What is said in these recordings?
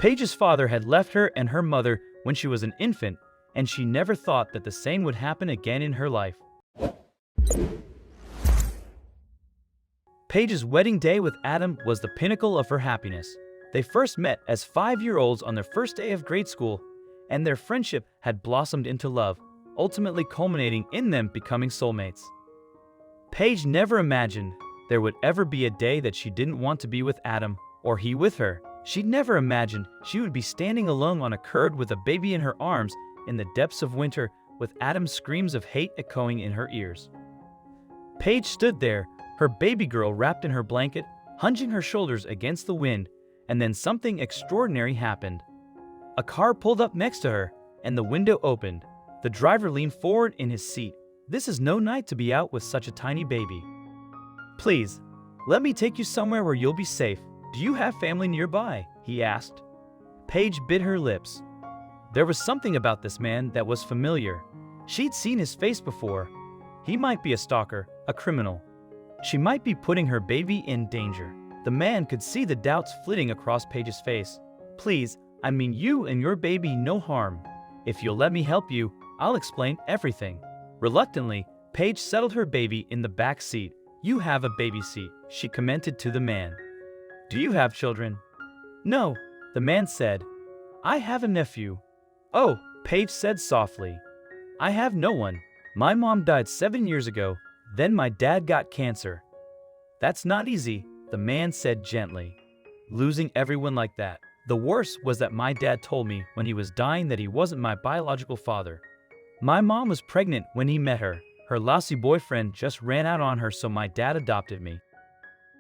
Paige's father had left her and her mother when she was an infant, and she never thought that the same would happen again in her life. Paige's wedding day with Adam was the pinnacle of her happiness. They first met as 5-year-olds on their first day of grade school, and their friendship had blossomed into love, ultimately culminating in them becoming soulmates. Paige never imagined there would ever be a day that she didn't want to be with Adam, or he with her. She'd never imagined she would be standing alone on a curb with a baby in her arms in the depths of winter, with Adam's screams of hate echoing in her ears. Paige stood there, her baby girl wrapped in her blanket, hunching her shoulders against the wind, and then something extraordinary happened. A car pulled up next to her, and the window opened. The driver leaned forward in his seat. "This is no night to be out with such a tiny baby. Please, let me take you somewhere where you'll be safe. Do you have family nearby?" he asked. Paige bit her lips. There was something about this man that was familiar. She'd seen his face before. He might be a stalker, a criminal. She might be putting her baby in danger. The man could see the doubts flitting across Paige's face. "Please, I mean you and your baby no harm. If you'll let me help you, I'll explain everything." Reluctantly, Paige settled her baby in the back seat. "You have a baby seat," she commented to the man. "Do you have children?" "No," the man said. "I have a nephew." "Oh," Paige said softly. "I have no one. My mom died 7 years ago, then my dad got cancer." "That's not easy," the man said gently. "Losing everyone like that. The worst was that my dad told me when he was dying that he wasn't my biological father. My mom was pregnant when he met her. Her lousy boyfriend just ran out on her, so my dad adopted me.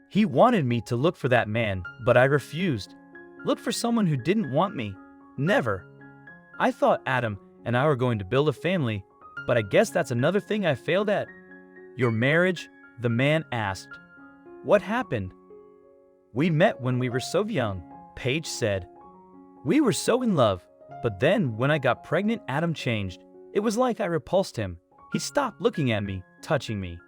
He wanted me to look for that man, but I refused. Look for someone who didn't want me? Never. I thought Adam and I were going to build a family, but I guess that's another thing I failed at." "Your marriage?" the man asked. "What happened?" "We met when we were so young," Paige said. "We were so in love, but then when I got pregnant, Adam changed. It was like I repulsed him. He stopped looking at me, touching me.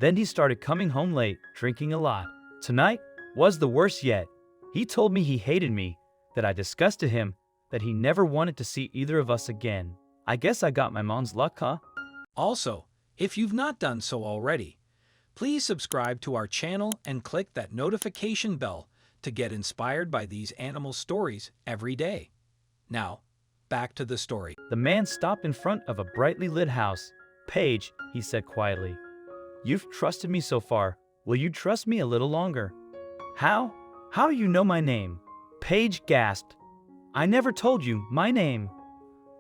Then he started coming home late, drinking a lot. Tonight was the worst yet. He told me he hated me, that I disgusted him, that he never wanted to see either of us again. I guess I got my mom's luck, huh?" Also, if you've not done so already, please subscribe to our channel and click that notification bell to get inspired by these animal stories every day. Now, back to the story. The man stopped in front of a brightly lit house. "Paige," he said quietly, "you've trusted me so far. Will you trust me a little longer?" "How? How do you know my name?" Paige gasped. "I never told you my name."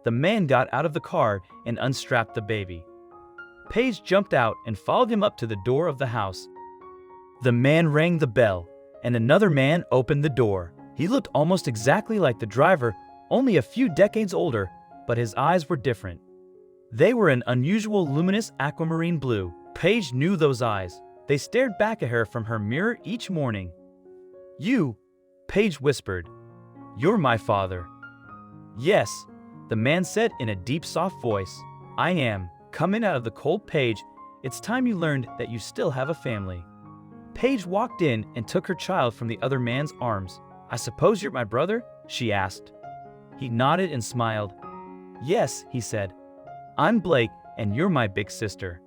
The man got out of the car and unstrapped the baby. Paige jumped out and followed him up to the door of the house. The man rang the bell, and another man opened the door. He looked almost exactly like the driver, only a few decades older, but his eyes were different. They were an unusual luminous aquamarine blue. Paige knew those eyes. They stared back at her from her mirror each morning. "You," Paige whispered. "You're my father." "Yes," the man said in a deep, soft voice. "I am." Coming out of the cold, Paige, "It's time you learned that you still have a family." Paige walked in and took her child from the other man's arms. "I suppose you're my brother?" she asked. He nodded and smiled. "Yes," he said. "I'm Blake, and you're my big sister."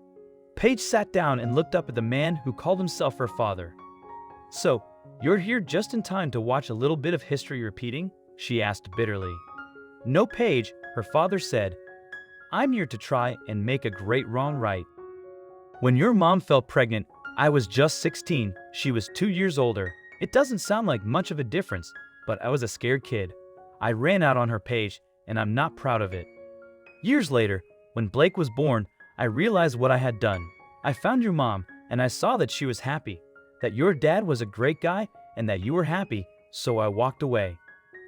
Paige sat down and looked up at the man who called himself her father. "So, you're here just in time to watch a little bit of history repeating?" she asked bitterly. "No, Paige," her father said. "I'm here to try and make a great wrong right. When your mom fell pregnant, I was just 16. She was 2 years older. It doesn't sound like much of a difference, but I was a scared kid. I ran out on her, Paige, and I'm not proud of it. Years later, when Blake was born, I realized what I had done. I found your mom, and I saw that she was happy, that your dad was a great guy, and that you were happy, so I walked away."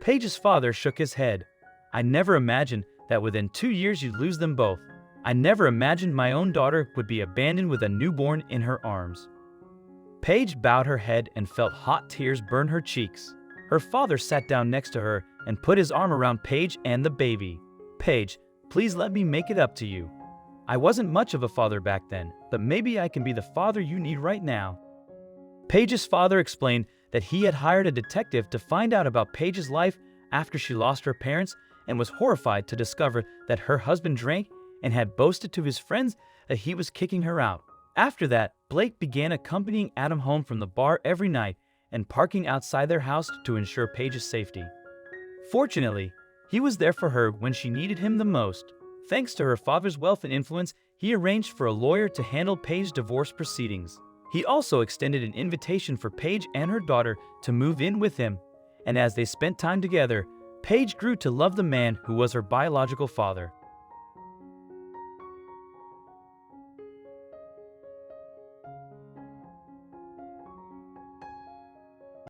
Paige's father shook his head. "I never imagined that within 2 years you'd lose them both. I never imagined my own daughter would be abandoned with a newborn in her arms." Paige bowed her head and felt hot tears burn her cheeks. Her father sat down next to her and put his arm around Paige and the baby. "Paige, please let me make it up to you. I wasn't much of a father back then, but maybe I can be the father you need right now." Paige's father explained that he had hired a detective to find out about Paige's life after she lost her parents and was horrified to discover that her husband drank and had boasted to his friends that he was kicking her out. After that, Blake began accompanying Adam home from the bar every night and parking outside their house to ensure Paige's safety. Fortunately, he was there for her when she needed him the most. Thanks to her father's wealth and influence, he arranged for a lawyer to handle Paige's divorce proceedings. He also extended an invitation for Paige and her daughter to move in with him, and as they spent time together, Paige grew to love the man who was her biological father.